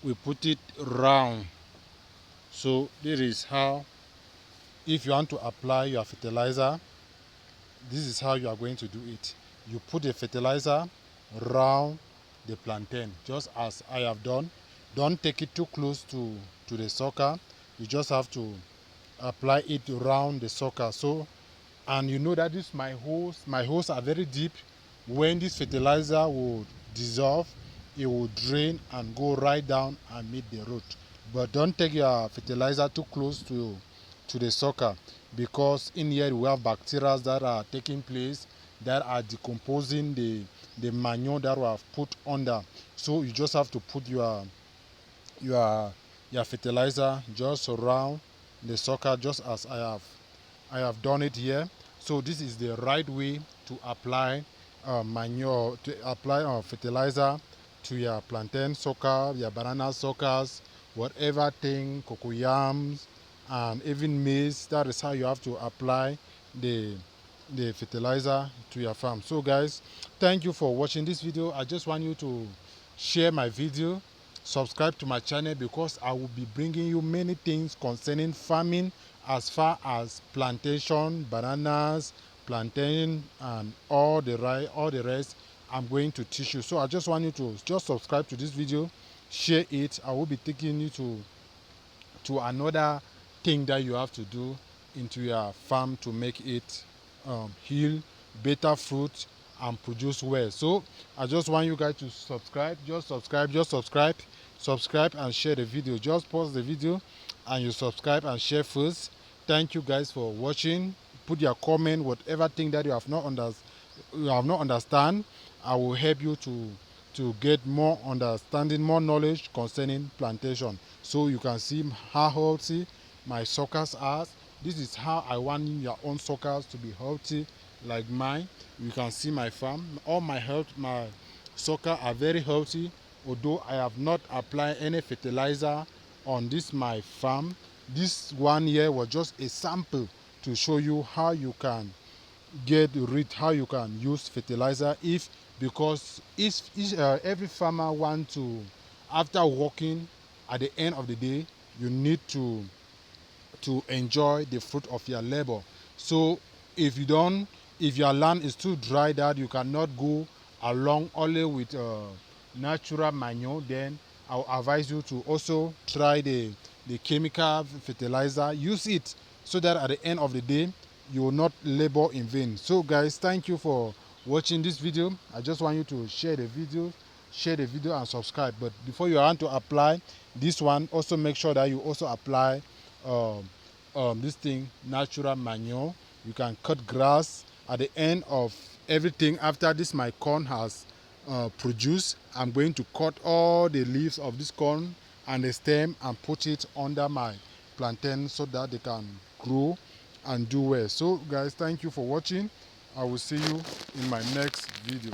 we put it round. So this is how, if you want to apply your fertilizer, this is how you are going to do it. You put the fertilizer round the plantain, just as I have done. Don't take it too close to the sucker. You just have to apply it around the sucker. So, and you know that this my holes are very deep. When this fertilizer will dissolve, it will drain and go right down and meet the root. But don't take your fertilizer too close to the sucker, because in here we have bacteria that are taking place, that are decomposing the manure that we have put under. So you just have to put your fertilizer just around the sucker, just as I have done it here. So this is the right way to apply manure, to apply fertilizer to your plantain sucker, your banana suckers, whatever thing, cocoyams, and even maize. That is how you have to apply the fertilizer to your farm. So guys, thank you for watching this video. I just want you to share my video, subscribe to my channel, because I will be bringing you many things concerning farming, as far as plantation, bananas, plantain, and all the rest. I'm going to teach you. So I just want you to just subscribe to this video, share it. I will be taking you to another thing that you have to do into your farm to make it heal, better fruit, and produce well. So I just want you guys to subscribe. Just subscribe and share the video. Just pause the video and you subscribe and share first. Thank you guys for watching. Put your comment, whatever thing that you have not understand. I will help you to get more understanding, more knowledge concerning plantation. So you can see how healthy my suckers are. This is how I want your own suckers to be healthy like mine. You can see my farm. All my sucker are very healthy, although I have not applied any fertilizer on this my farm. This one here was just a sample to show you how you can get rid, how you can use fertilizer, because every farmer want to, after working, at the end of the day, you need to enjoy the fruit of your labor. So if your land is too dry that you cannot go along only with natural manure, then I'll advise you to also try the chemical fertilizer. Use it so that at the end of the day you will not labor in vain. So guys, thank you for watching this video. I just want you to share the video and subscribe. But before you want to apply this one, also make sure that you also apply this thing, natural manure. You can cut grass at the end of everything. After this my corn has produced, I'm going to cut all the leaves of this corn and the stem and put it under my plantain so that they can grow and do well. So guys, thank you for watching. I will see you in my next video.